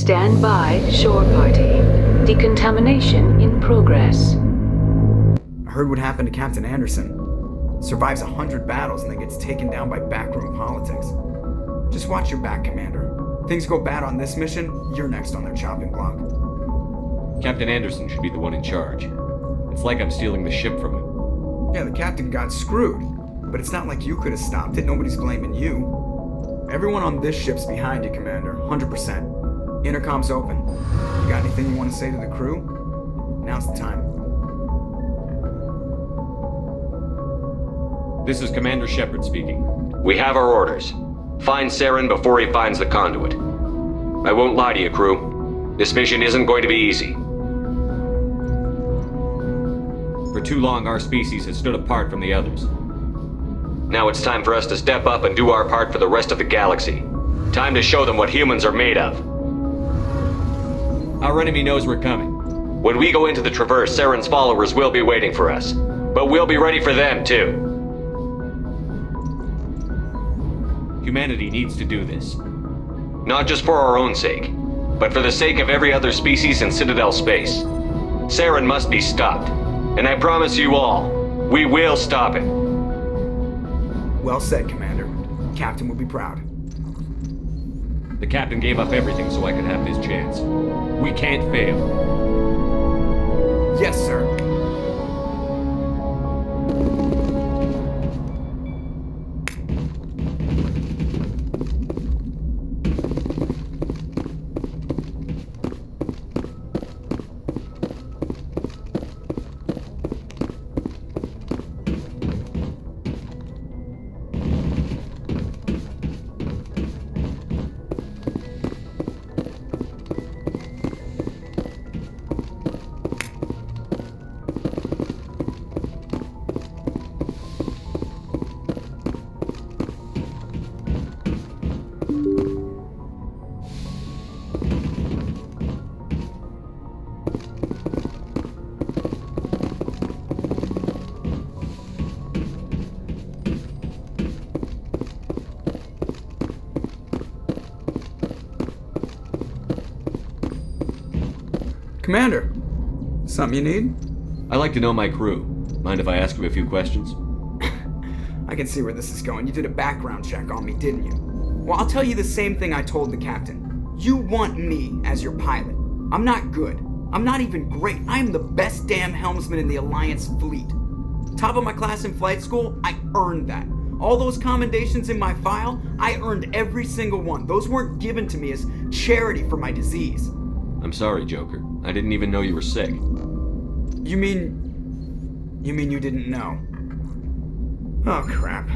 Stand by, shore party. Decontamination in progress. I heard what happened to Captain Anderson. Survives 100 battles and then gets taken down by backroom politics. Just watch your back, Commander. Things go bad on this mission, you're next on their chopping block. Captain Anderson should be the one in charge. It's like I'm stealing the ship from him. Yeah, the captain got screwed. But it's not like you could have stopped it. Nobody's blaming you. Everyone on this ship's behind you, Commander. 100%. Intercom's open. You got anything you want to say to the crew? Now's the time. This is Commander Shepard speaking. We have our orders. Find Saren before he finds the conduit. I won't lie to you, crew. This mission isn't going to be easy. For too long, our species has stood apart from the others. Now it's time for us to step up and do our part for the rest of the galaxy. Time to show them what humans are made of. Our enemy knows we're coming. When we go into the Traverse, Saren's followers will be waiting for us. But we'll be ready for them, too. Humanity needs to do this. Not just for our own sake, but for the sake of every other species in Citadel space. Saren must be stopped. And I promise you all, we will stop it. Well said, Commander. Captain will be proud. The captain gave up everything so I could have this chance. We can't fail. Yes, sir. Commander, something you need? I like to know my crew. Mind if I ask you a few questions? I can see where this is going. You did a background check on me, didn't you? Well, I'll tell you the same thing I told the captain. You want me as your pilot. I'm not good. I'm not even great. I am the best damn helmsman in the Alliance fleet. Top of my class in flight school, I earned that. All those commendations in my file, I earned every single one. Those weren't given to me as charity for my disease. I'm sorry, Joker. I didn't even know you were sick. You mean you didn't know? Oh, crap.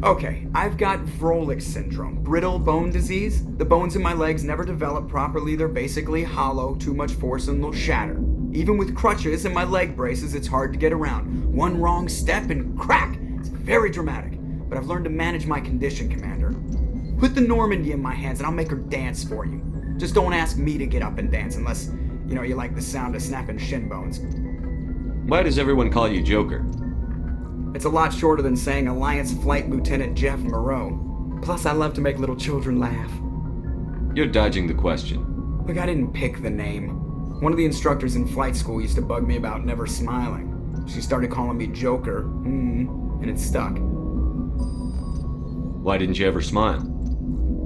Okay, I've got Vrolik syndrome, brittle bone disease. The bones in my legs never develop properly. They're basically hollow, too much force and they'll shatter. Even with crutches and my leg braces, it's hard to get around. One wrong step and crack! It's very dramatic. But I've learned to manage my condition, Commander. Put the Normandy in my hands and I'll make her dance for you. Just don't ask me to get up and dance unless, you like the sound of snapping shin bones. Why does everyone call you Joker? It's a lot shorter than saying Alliance Flight Lieutenant Jeff Moreau. Plus, I love to make little children laugh. You're dodging the question. Look, I didn't pick the name. One of the instructors in flight school used to bug me about never smiling. She started calling me Joker, and it stuck. Why didn't you ever smile?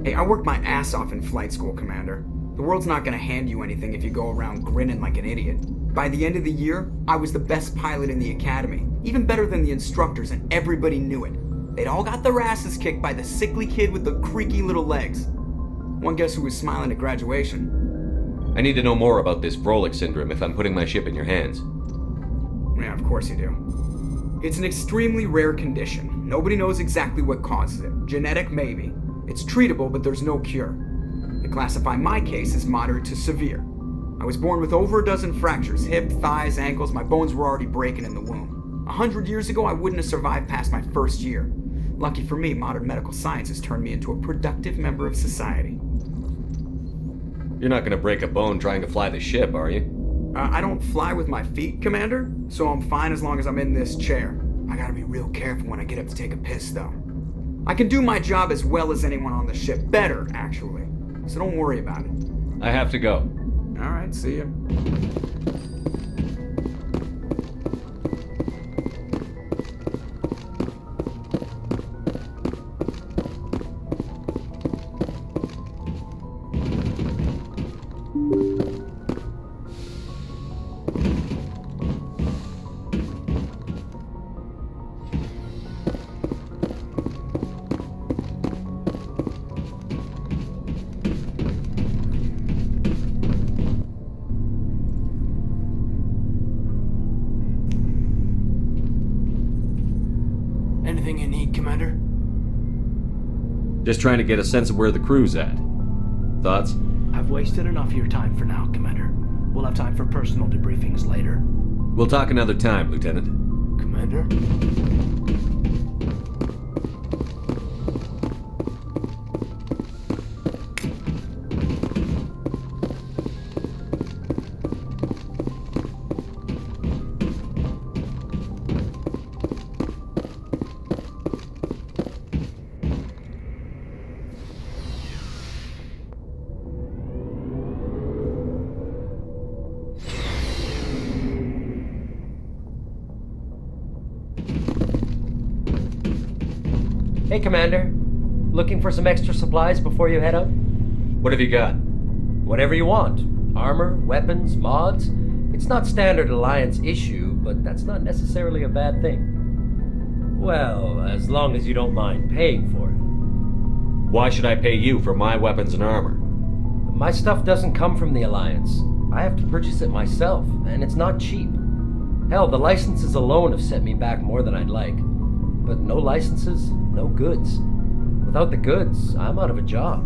Hey, I worked my ass off in flight school, Commander. The world's not gonna hand you anything if you go around grinning like an idiot. By the end of the year, I was the best pilot in the academy, even better than the instructors, and everybody knew it. They'd all got their asses kicked by the sickly kid with the creaky little legs. One guess who was smiling at graduation? I need to know more about this Vrolik syndrome if I'm putting my ship in your hands. Yeah, of course you do. It's an extremely rare condition. Nobody knows exactly what causes it. Genetic, maybe. It's treatable, but there's no cure. They classify my case as moderate to severe. I was born with over a dozen fractures, hip, thighs, ankles. My bones were already breaking in the womb. 100 years ago, I wouldn't have survived past my first year. Lucky for me, modern medical science has turned me into a productive member of society. You're not gonna break a bone trying to fly the ship, are you? I don't fly with my feet, Commander, so I'm fine as long as I'm in this chair. I gotta be real careful when I get up to take a piss, though. I can do my job as well as anyone on the ship. Better, actually. So don't worry about it. I have to go. Alright, see ya. Anything you need, Commander? Just trying to get a sense of where the crew's at. Thoughts? I've wasted enough of your time for now, Commander. We'll have time for personal debriefings later. We'll talk another time, Lieutenant. Commander? Hey, Commander. Looking for some extra supplies before you head out? What have you got? Whatever you want. Armor, weapons, mods. It's not standard Alliance issue, but that's not necessarily a bad thing. Well, as long as you don't mind paying for it. Why should I pay you for my weapons and armor? My stuff doesn't come from the Alliance. I have to purchase it myself, and it's not cheap. Hell, the licenses alone have set me back more than I'd like. But no licenses, no goods. Without the goods, I'm out of a job.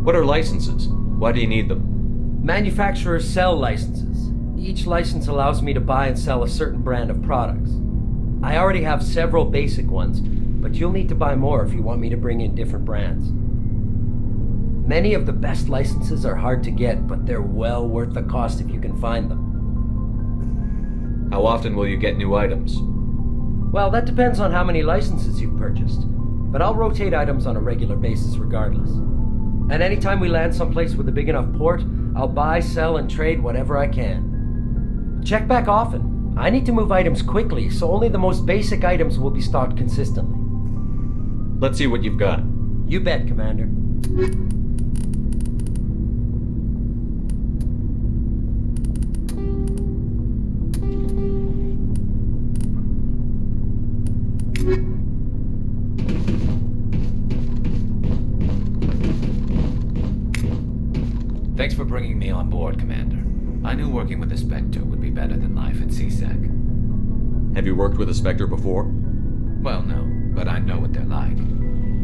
What are licenses? Why do you need them? Manufacturers sell licenses. Each license allows me to buy and sell a certain brand of products. I already have several basic ones, but you'll need to buy more if you want me to bring in different brands. Many of the best licenses are hard to get, but they're well worth the cost if you can find them. How often will you get new items? Well, that depends on how many licenses you've purchased, but I'll rotate items on a regular basis regardless. And anytime we land someplace with a big enough port, I'll buy, sell, and trade whatever I can. Check back often. I need to move items quickly, so only the most basic items will be stocked consistently. Let's see what you've got. You bet, Commander. Thanks for bringing me on board, Commander. I knew working with the Spectre would be better than life at CSEC. Have you worked with a Spectre before? Well, no, but I know what they're like.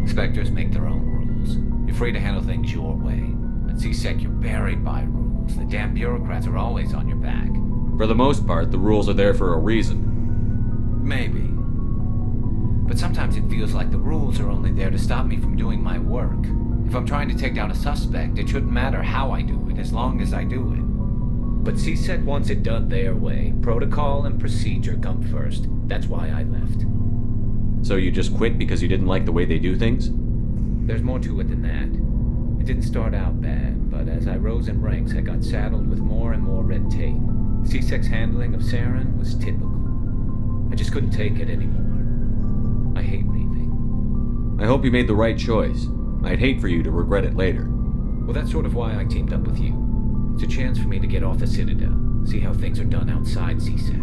Spectres make their own rules. You're free to handle things your way. At CSEC, you're buried by rules. The damn bureaucrats are always on your back. For the most part, the rules are there for a reason. Maybe. But sometimes it feels like the rules are only there to stop me from doing my work. If I'm trying to take down a suspect, it shouldn't matter how I do it, as long as I do it. But CSEC wants it done their way. Protocol and procedure come first. That's why I left. So you just quit because you didn't like the way they do things? There's more to it than that. It didn't start out bad, but as I rose in ranks, I got saddled with more and more red tape. CSEC's handling of Saren was typical. I just couldn't take it anymore. I hate leaving. I hope you made the right choice. I'd hate for you to regret it later. Well, that's sort of why I teamed up with you. It's a chance for me to get off the Citadel, see how things are done outside CSEC.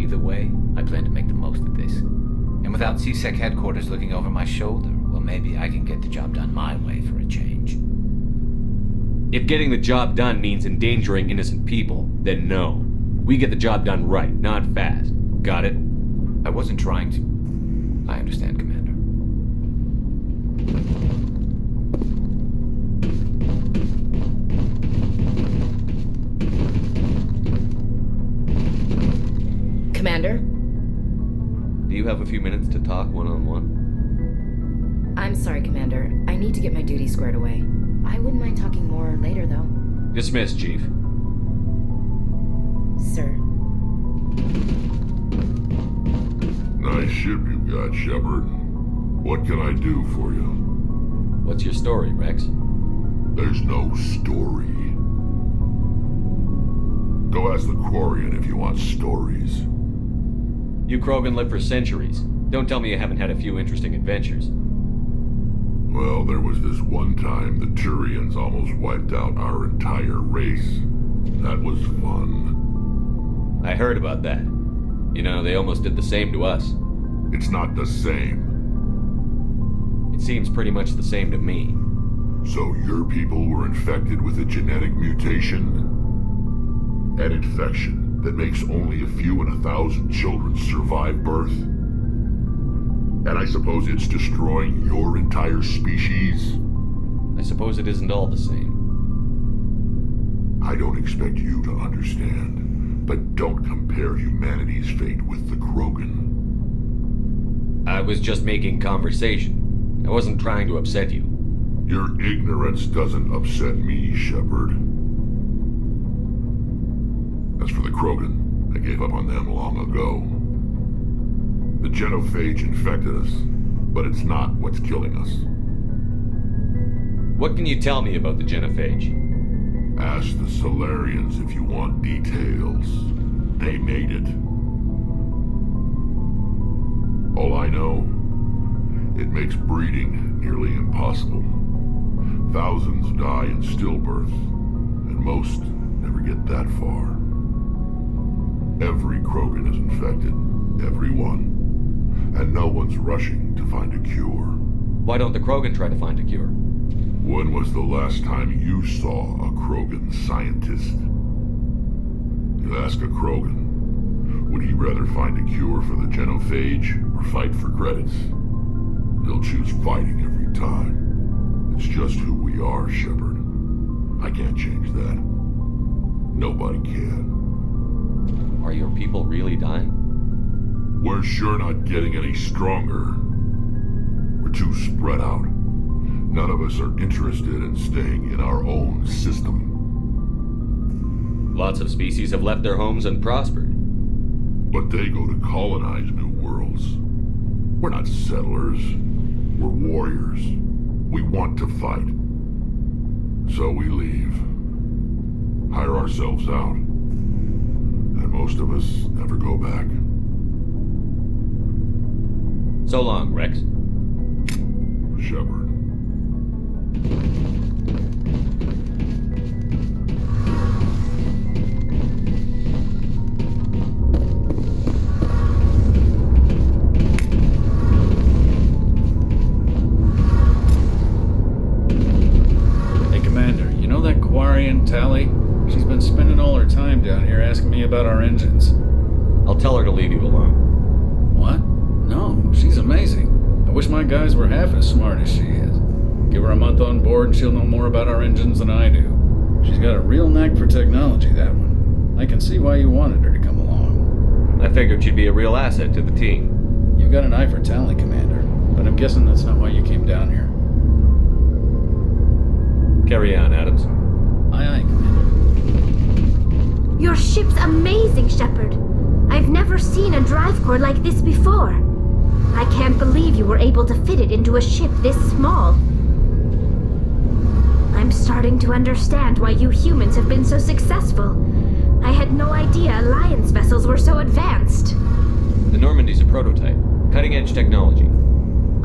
Either way, I plan to make the most of this. And without CSEC headquarters looking over my shoulder, well, maybe I can get the job done my way for a change. If getting the job done means endangering innocent people, then no. We get the job done right, not fast. Got it? I wasn't trying to... I understand, Commander. Commander? Do you have a few minutes to talk one-on-one? I'm sorry, Commander. I need to get my duty squared away. I wouldn't mind talking more later, though. Dismissed, Chief. Sir. Nice ship you got, Shepard. What can I do for you? What's your story, Rex? There's no story. Go ask the Quarian if you want stories. You Krogan live for centuries. Don't tell me you haven't had a few interesting adventures. Well, there was this one time the Turians almost wiped out our entire race. That was fun. I heard about that. You know, they almost did the same to us. It's not the same. It seems pretty much the same to me. So your people were infected with a genetic mutation? An infection that makes only a few in 1,000 children survive birth? And I suppose it's destroying your entire species? I suppose it isn't all the same. I don't expect you to understand, but don't compare humanity's fate with the Krogan. I was just making conversation. I wasn't trying to upset you. Your ignorance doesn't upset me, Shepard. As for the Krogan, I gave up on them long ago. The genophage infected us, but it's not what's killing us. What can you tell me about the genophage? Ask the Solarians if you want details. They made it. All I know, it makes breeding nearly impossible. Thousands die in stillbirth, and most never get that far. Every Krogan is infected, every one. And no one's rushing to find a cure. Why don't the Krogan try to find a cure? When was the last time you saw a Krogan scientist? You ask a Krogan, would he rather find a cure for the genophage or fight for credits? He'll choose fighting every time. It's just who we are, Shepard. I can't change that. Nobody can. Are your people really dying? We're sure not getting any stronger. We're too spread out. None of us are interested in staying in our own system. Lots of species have left their homes and prospered. But they go to colonize new worlds. We're not settlers. We're warriors. We want to fight. So we leave. Hire ourselves out. And most of us never go back. So long, Rex. Shepard. Hey, Commander, you know that Quarian, Tally? She's been spending all her time down here asking me about our engines. I'll tell her to leave you alone. What? No, she's amazing. I wish my guys were half as smart as she is. Give her a month on board and she'll know more about our engines than I do. She's got a real knack for technology, that one. I can see why you wanted her to come along. I figured she'd be a real asset to the team. You've got an eye for talent, Commander, but I'm guessing that's not why you came down here. Carry on, Adams. Aye, aye, Commander. Your ship's amazing, Shepard. I've never seen a drive core like this before. I can't believe you were able to fit it into a ship this small. I'm starting to understand why you humans have been so successful. I had no idea Alliance vessels were so advanced. The Normandy's a prototype. Cutting-edge technology.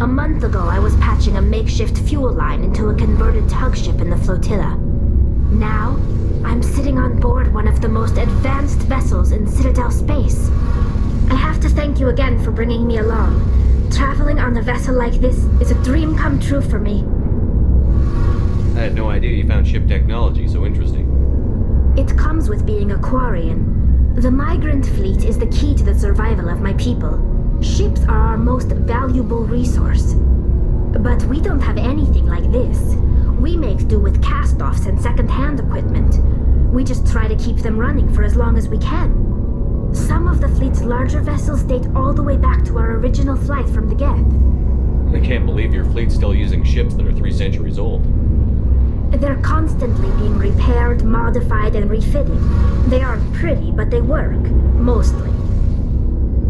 A month ago, I was patching a makeshift fuel line into a converted tug ship in the flotilla. Now, I'm sitting on board one of the most advanced vessels in Citadel space. I have to thank you again for bringing me along. Traveling on a vessel like this is a dream come true for me. I had no idea you found ship technology so interesting. It comes with being a Quarian. The migrant fleet is the key to the survival of my people. Ships are our most valuable resource. But we don't have anything like this. We make do with cast-offs and second-hand equipment. We just try to keep them running for as long as we can. Some of the fleet's larger vessels date all the way back to our original flight from the Geth. I can't believe your fleet's still using ships that are 3 centuries old. They're constantly being repaired, modified, and refitted. They aren't pretty, but they work. Mostly.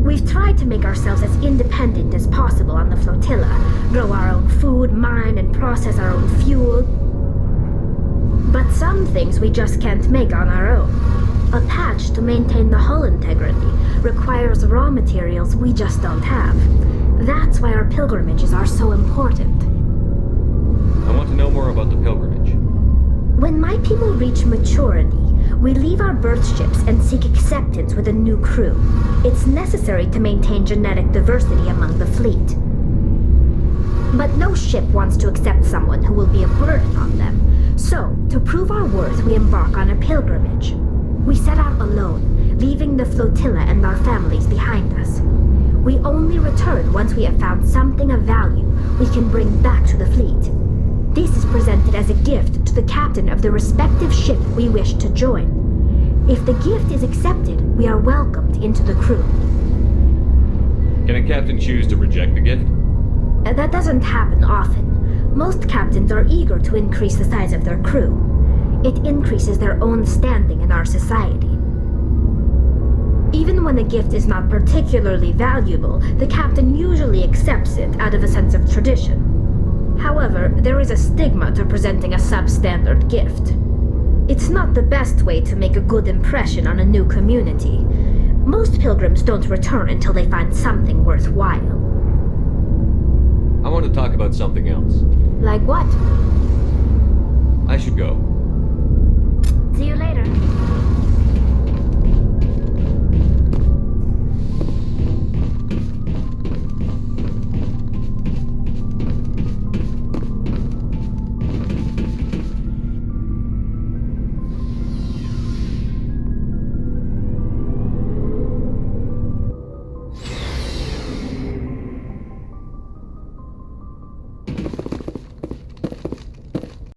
We've tried to make ourselves as independent as possible on the flotilla. Grow our own food, mine, and process our own fuel. But some things we just can't make on our own. A patch to maintain the hull integrity requires raw materials we just don't have. That's why our pilgrimages are so important. I want to know more about the pilgrimage. When my people reach maturity, we leave our birth ships and seek acceptance with a new crew. It's necessary to maintain genetic diversity among the fleet. But no ship wants to accept someone who will be a burden on them. So, to prove our worth, we embark on a pilgrimage. We set out alone, leaving the flotilla and our families behind us. We only return once we have found something of value we can bring back to the fleet. This is presented as a gift to the captain of the respective ship we wish to join. If the gift is accepted, we are welcomed into the crew. Can a captain choose to reject the gift? That doesn't happen often. Most captains are eager to increase the size of their crew. It increases their own standing in our society. Even when a gift is not particularly valuable, the captain usually accepts it out of a sense of tradition. However, there is a stigma to presenting a substandard gift. It's not the best way to make a good impression on a new community. Most pilgrims don't return until they find something worthwhile. I want to talk about something else. Like what? I should go. See you later.